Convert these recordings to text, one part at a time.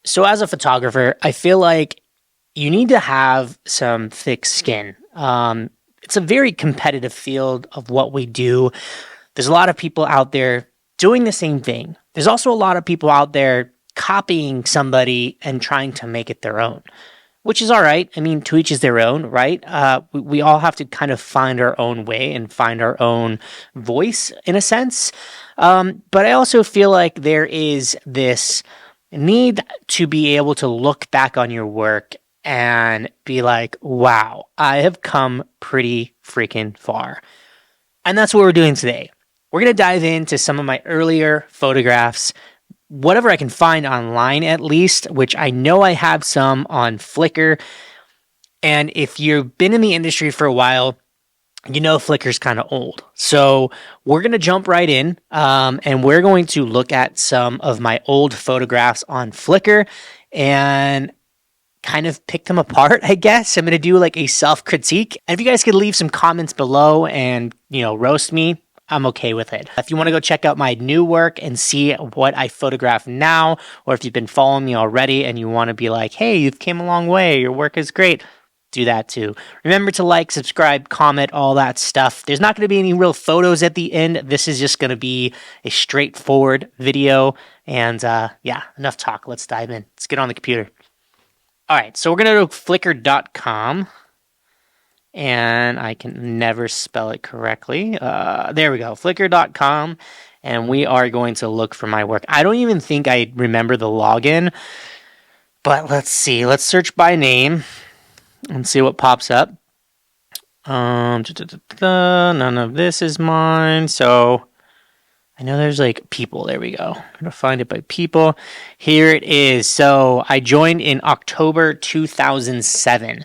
So as a photographer, I feel like you need to have some thick skin. It's a very competitive field of what we do. There's a lot of people out there doing the same thing. There's also a lot of people out there copying somebody and trying to make it their own, which is all right. I mean, to each is their own, right? We all have to kind of find our own way and find our own voice in a sense. But I also feel like there is this need to be able to look back on your work and be like, wow, I have come pretty freaking far. And that's what we're doing today. We're going to dive into some of my earlier photographs, whatever I can find online at least, which I know I have some on Flickr. And if you've been in the industry for a while, you know Flickr's kind of old. So we're going to jump right in, and we're going to look at some of my old photographs on Flickr and kind of pick them apart, I guess. I'm going to do like a self-critique. And if you guys could leave some comments below and, roast me, I'm okay with it. If you want to go check out my new work and see what I photograph now, or if you've been following me already and you want to be like, hey, you've came a long way, your work is great, do that too. Remember to like, subscribe, comment, all that stuff. There's not going to be any real photos at the end. This is just going to be a straightforward video. And yeah, enough talk. Let's dive in. Let's get on the computer. All right, so we're going to go to flickr.com. And I can never spell it correctly. There we go, flickr.com. And we are going to look for my work. I don't even think I remember the login. But let's see. Let's search by name and see what pops up. None of this is mine. So I know there's like people. There we go. I'm going to find it by people. Here it is. So I joined in October 2007.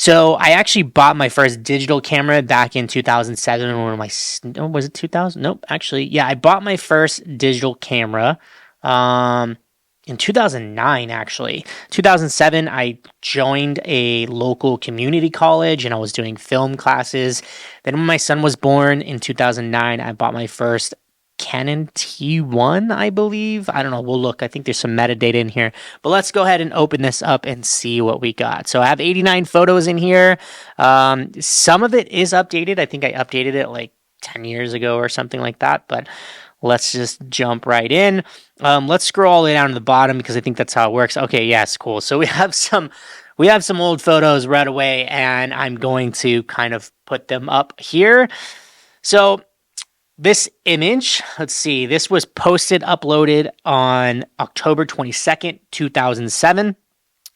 So I actually bought my first digital camera back in 2007. Was it 2000? Nope. Actually, yeah, I bought my first digital camera in 2009, actually. 2007, I joined a local community college and I was doing film classes. Then when my son was born in 2009, I bought my first Canon T1, I believe. I don't know. We'll look. I think there's some metadata in here. But let's go ahead and open this up and see what we got. So I have 89 photos in here. Some of it is updated. I think I updated it like 10 years ago or something like that. But let's just jump right in. Let's scroll all the way down to the bottom because I think that's how it works. Okay, yes, cool. So we have some old photos right away, and I'm going to kind of put them up here. So this image, let's see, this was uploaded on October 22nd, 2007.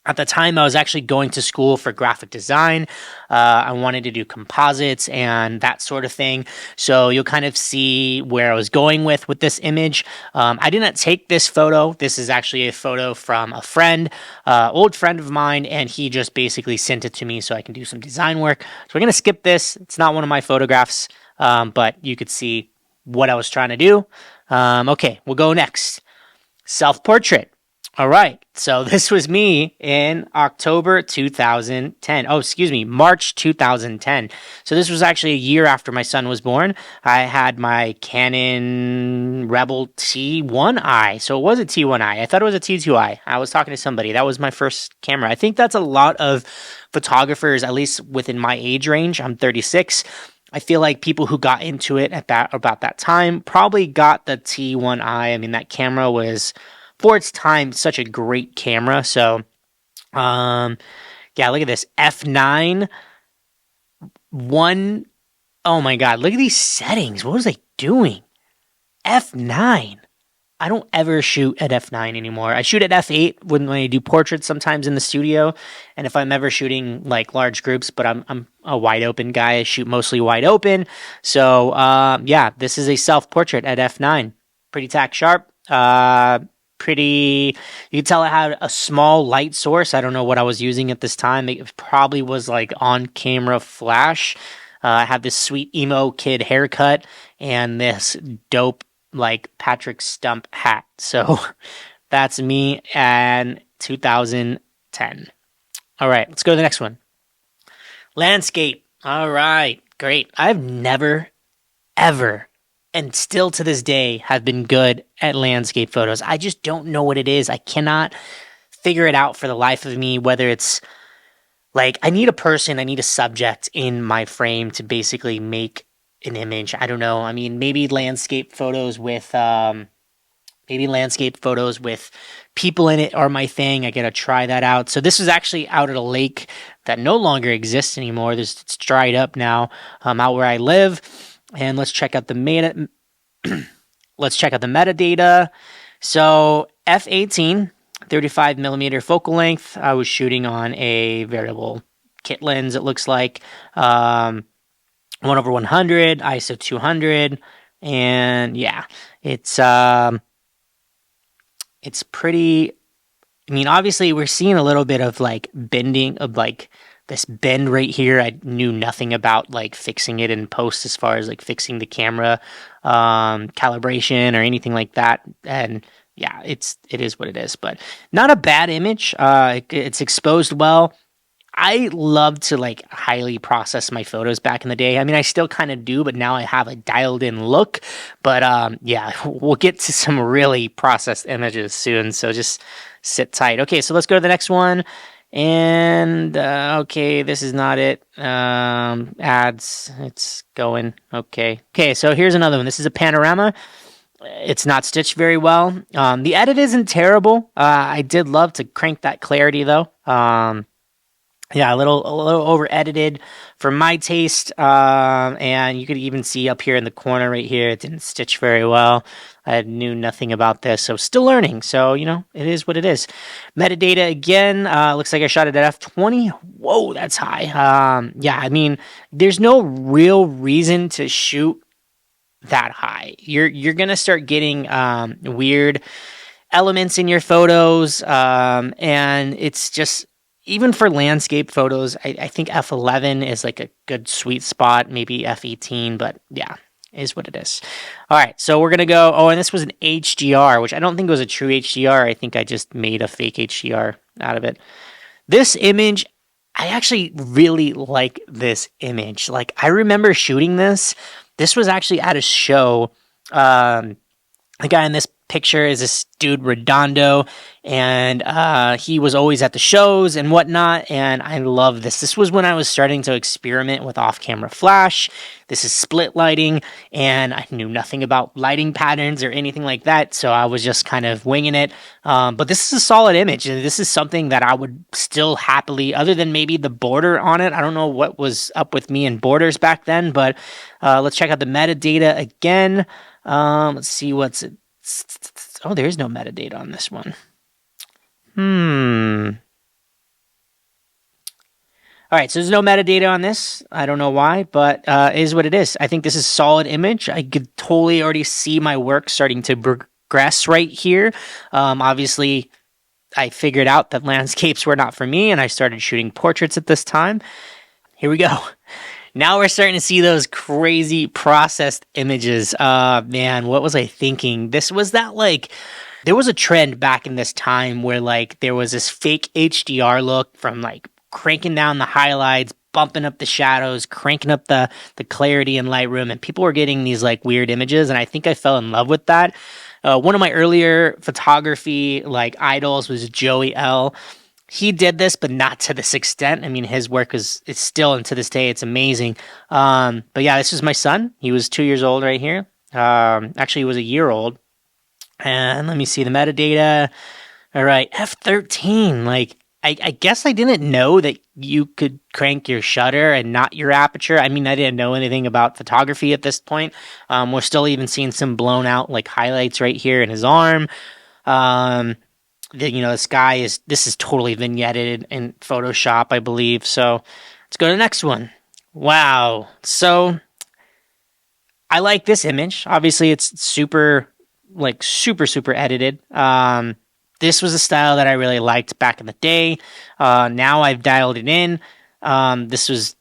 At the time, I was actually going to school for graphic design. I wanted to do composites and that sort of thing. So you'll kind of see where I was going with this image. I did not take this photo. This is actually a photo from a friend, old friend of mine, and he just basically sent it to me so I can do some design work. So we're going to skip this. It's not one of my photographs, but you could see what I was trying to do. Okay, we'll go next. Self-portrait. All right, so this was me in October 2010. Oh, excuse me, March 2010. So this was actually a year after my son was born. I had my Canon Rebel T1i. So it was a T1i. I thought it was a T2i. I was talking to somebody. That was my first camera. I think that's a lot of photographers, at least within my age range. I'm 36. I feel like people who got into it about that time probably got the T1i. I mean, that camera was, for its time, such a great camera. So, yeah, look at this. F9. Oh my God, look at these settings. What was I doing? F9. I don't ever shoot at F9 anymore. I shoot at F8 when I do portraits sometimes in the studio. And if I'm ever shooting like large groups, but I'm a wide open guy. I shoot mostly wide open. So, yeah, this is a self-portrait at F9. Pretty tack sharp. You can tell I had a small light source. I don't know what I was using at this time. It probably was like on-camera flash. I have this sweet emo kid haircut and this dope like Patrick Stump hat. So that's me in 2010. All right, let's go to the next one. Landscape. All right, great. I've never, ever, and still to this day have been good at landscape photos. I just don't know what it is. I cannot figure it out for the life of me, whether it's like I need a person, I need a subject in my frame to basically make an image. I don't know. I mean, maybe landscape photos with people in it are my thing. I gotta try that out. So this is actually out at a lake that no longer exists anymore. It's dried up now, out where I live. And let's check out the metadata. So f18, 35 millimeter focal length. I was shooting on a variable kit lens. It looks like 1/100, ISO 200, and yeah, it's pretty. I mean, obviously, we're seeing a little bit of like bending of like this bend right here. I knew nothing about like fixing it in post as far as like fixing the camera calibration or anything like that. And yeah, it is what it is, but not a bad image. It's exposed well. I love to like highly process my photos back in the day. I mean, I still kind of do, but now I have a dialed in look. But yeah, we'll get to some really processed images soon. So just sit tight. Okay, so let's go to the next one. And okay, this is not it. Ads, it's going. Okay, so here's another one. This is a panorama. It's not stitched very well. The edit isn't terrible. I did love to crank that clarity though. Yeah, a little over edited for my taste. And you could even see up here in the corner right here, it didn't stitch very well. I knew nothing about this, so still learning. So, you know, it is what it is. Metadata again, looks like I shot it at f20. Whoa, that's high. Yeah, I mean, there's no real reason to shoot that high. You're gonna start getting weird elements in your photos, and it's just even for landscape photos, I think f11 is like a good sweet spot, maybe f18, but yeah, is what it is. All right, so we're gonna go. Oh, and this was an HDR, which I don't think was a true HDR. I think I just made a fake HDR out of it. This image, I actually really like this image. Like, I remember shooting this. This was actually at a show. The guy in this picture is this dude Redondo, and he was always at the shows and whatnot, and I love this. This was when I was starting to experiment with off-camera flash. This is split lighting, and I knew nothing about lighting patterns or anything like that, so I was just kind of winging it. But this is a solid image, and this is something that I would still happily, other than maybe the border on it. I don't know what was up with me and borders back then, but let's check out the metadata again. Let's see what's it. Oh, there is no metadata on this one. All right, so there's no metadata on this. I don't know why, but it is what it is. I think this is a solid image. I could totally already see my work starting to progress right here. Obviously, I figured out that landscapes were not for me, and I started shooting portraits at this time. Here we go. Now we're starting to see those crazy processed images. Man, what was I thinking? This was that like, there was a trend back in this time where like there was this fake HDR look from like cranking down the highlights, bumping up the shadows, cranking up the clarity in Lightroom, and people were getting these like weird images, and I think I fell in love with that. One of my earlier photography like idols was Joey L. He did this, but not to this extent. I mean, his work is still, and to this day, it's amazing. But yeah, this is my son. He was 2 years old right here. Actually, he was a year old. And let me see the metadata. All right, f13. Like, I guess I didn't know that you could crank your shutter and not your aperture. I mean, I didn't know anything about photography at this point. We're still even seeing some blown out like highlights right here in his arm. This is totally vignetted in Photoshop, I believe. So let's go to the next one. Wow. So I like this image. Obviously, it's super edited. This was a style that I really liked back in the day. Now I've dialed it in. This was,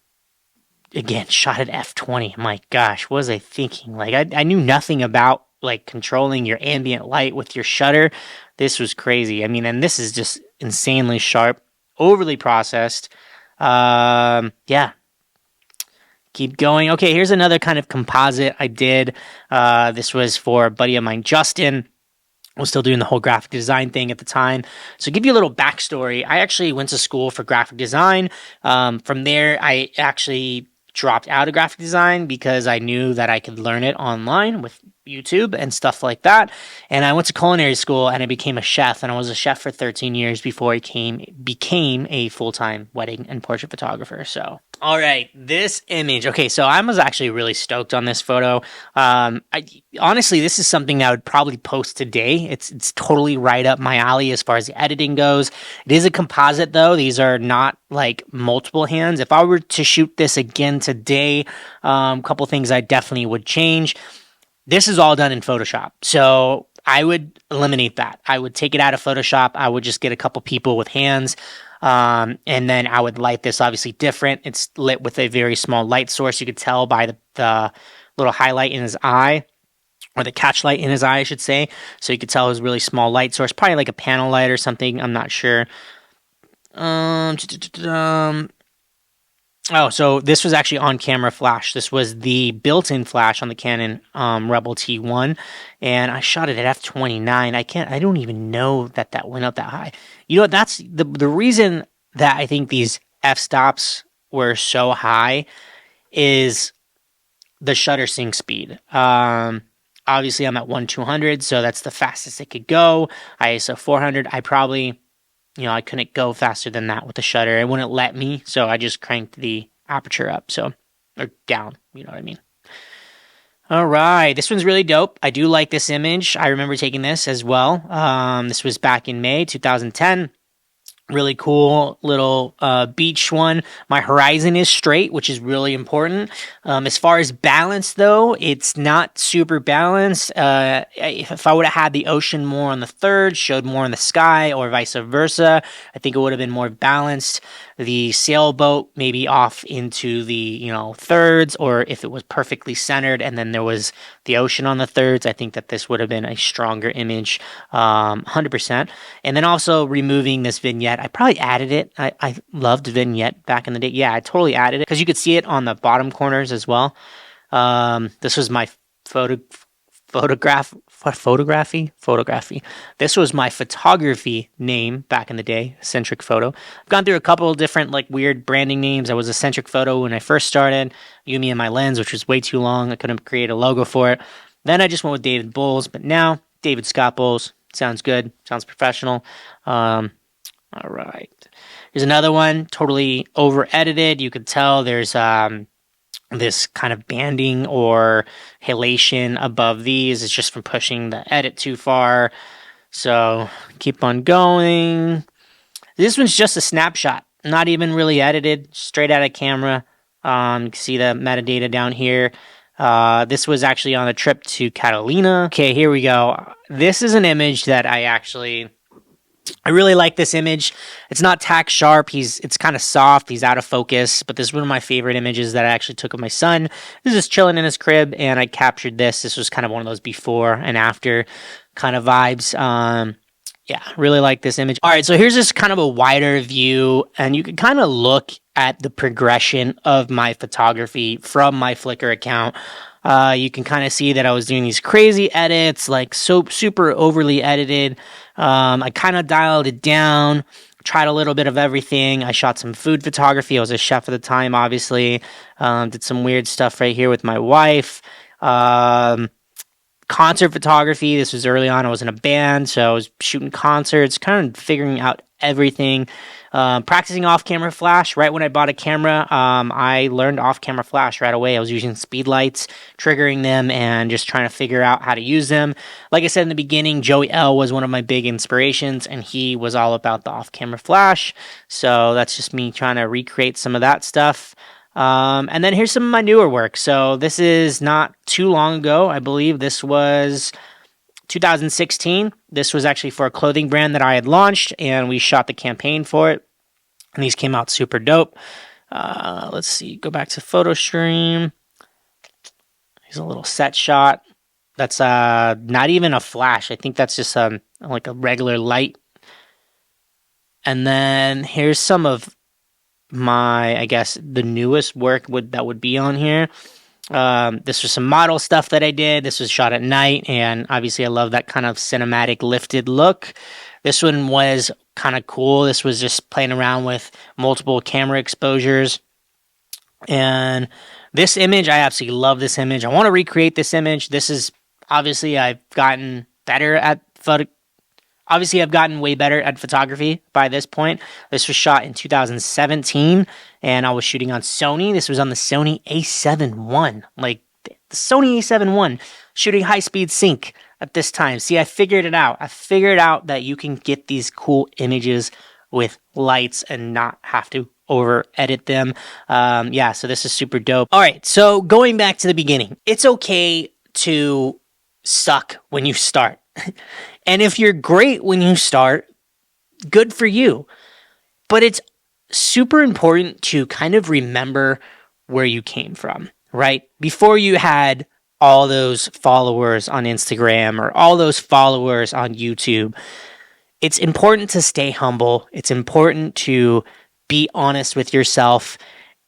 again, shot at f20. My gosh, what was I thinking? Like, I knew nothing about like controlling your ambient light with your shutter. This was crazy. I mean, and this is just insanely sharp, overly processed. Yeah. Keep going. Okay, here's another kind of composite I did. This was for a buddy of mine, Justin. was still doing the whole graphic design thing at the time. So to give you a little backstory, I actually went to school for graphic design. From there, I actually dropped out of graphic design because I knew that I could learn it online with YouTube and stuff like that. And I went to culinary school and I became a chef. And I was a chef for 13 years before I became a full-time wedding and portrait photographer. So, all right, this image. Okay, so I was actually really stoked on this photo. Honestly, this is something that I would probably post today. It's totally right up my alley as far as the editing goes. It is a composite though. These are not like multiple hands. If I were to shoot this again today, a couple things I definitely would change. This is all done in Photoshop. So I would eliminate that. I would take it out of Photoshop. I would just get a couple people with hands. And then I would light this obviously different. It's lit with a very small light source. You could tell by the little highlight in his eye, or the catch light in his eye, I should say. So you could tell it was a really small light source, probably like a panel light or something. I'm not sure. Oh, so this was actually on camera flash. This was the built-in flash on the Canon Rebel T1, and I shot it at f/29. I don't even know that went up that high. You know what? That's the reason that I think these f-stops were so high is the shutter sync speed. Obviously I'm at 1/200, so that's the fastest it could go. ISO 400, I probably, I couldn't go faster than that with the shutter. It wouldn't let me, so I just cranked the aperture up, or down, you know what I mean. All right, this one's really dope. I do like this image. I remember taking this as well. This was back in May 2010. Really cool little beach one. My horizon is straight, which is really important. As far as balance, though, it's not super balanced. If I would have had the ocean more on the third, showed more in the sky, or vice versa, I think it would have been more balanced. The sailboat maybe off into the thirds, or if it was perfectly centered and then there was the ocean on the thirds, I think that this would have been a stronger image, 100%. And then also removing this vignette. I probably added it. I loved vignette back in the day. Yeah, I totally added it because you could see it on the bottom corners as well. This was my photography. This was my photography name back in the day, Centric Photo. I've gone through a couple of different like weird branding names. I was a Centric Photo when I first started. Yumi and My Lens, which was way too long. I couldn't create a logo for it. Then I just went with David Bowles, but now David Scott Bowles. Sounds good. Sounds professional. All right. Here's another one, totally over edited. You could tell there's this kind of banding or halation above these. It's just from pushing the edit too far. So keep on going. This one's just a snapshot, not even really edited, straight out of camera. You can see the metadata down here. This was actually on a trip to Catalina. Okay, here we go. This is an image that I really like this image. It's not tack sharp. It's kind of soft. He's out of focus. But this is one of my favorite images that I actually took of my son. This is chilling in his crib, and I captured this. This was kind of one of those before and after kind of vibes. Yeah, really like this image. All right, so here's this kind of a wider view, and you can kind of look at the progression of my photography from my Flickr account. You can kind of see that I was doing these crazy edits, like so super overly edited. I kind of dialed it down, tried a little bit of everything. I shot some food photography. I was a chef at the time, obviously. Did some weird stuff right here with my wife. Concert photography. This was early on. I was in a band, so I was shooting concerts, kind of figuring out everything. Practicing off-camera flash. Right when I bought a camera, I learned off-camera flash right away. I was using speed lights, triggering them, and just trying to figure out how to use them. Like I said in the beginning, Joey L was one of my big inspirations, and he was all about the off-camera flash. So that's just me trying to recreate some of that stuff. And then here's some of my newer work. So this is not too long ago. I believe this was 2016. This was actually for a clothing brand that I had launched, and we shot the campaign for it. And these came out super dope. Let's see. Go back to photo stream. Here's a little set shot. That's not even a flash. I think that's just like a regular light. And then here's some of my, I guess, the newest work that would be on here. This was some model stuff that I did. This was shot at night, and obviously I love that kind of cinematic lifted look. This one was kind of cool. This was just playing around with multiple camera exposures. And this image, I absolutely love this image. I want to recreate this image. This is obviously I've gotten better at obviously I've gotten way better at photography by this point. This was shot in 2017 and I was shooting on Sony. This was on the Sony a7 I, like the Sony a7 I, shooting high speed sync at this time. See, I figured it out. I figured out that you can get these cool images with lights and not have to over edit them. Yeah, so this is super dope. All right, so going back to the beginning, it's okay to suck when you start. And if you're great when you start, good for you. But it's super important to kind of remember where you came from, right? Before you had all those followers on Instagram or all those followers on YouTube, it's important to stay humble. It's important to be honest with yourself.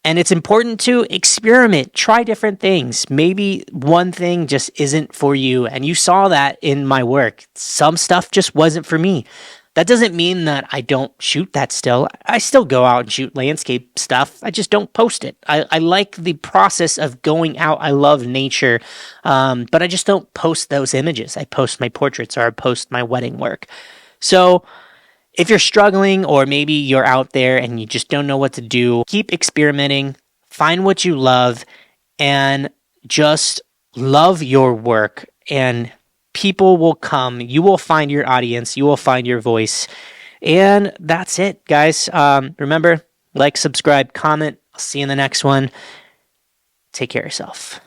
And it's important to experiment, try different things. Maybe one thing just isn't for you. And you saw that in my work. Some stuff just wasn't for me. That doesn't mean that I don't shoot that still. I still go out and shoot landscape stuff. I just don't post it. I like the process of going out. I love nature. But I just don't post those images. I post my portraits or I post my wedding work. So if you're struggling or maybe you're out there and you just don't know what to do, keep experimenting, find what you love, and just love your work. And people will come. You will find your audience. You will find your voice. And that's it, guys. Remember, like, subscribe, comment. I'll see you in the next one. Take care of yourself.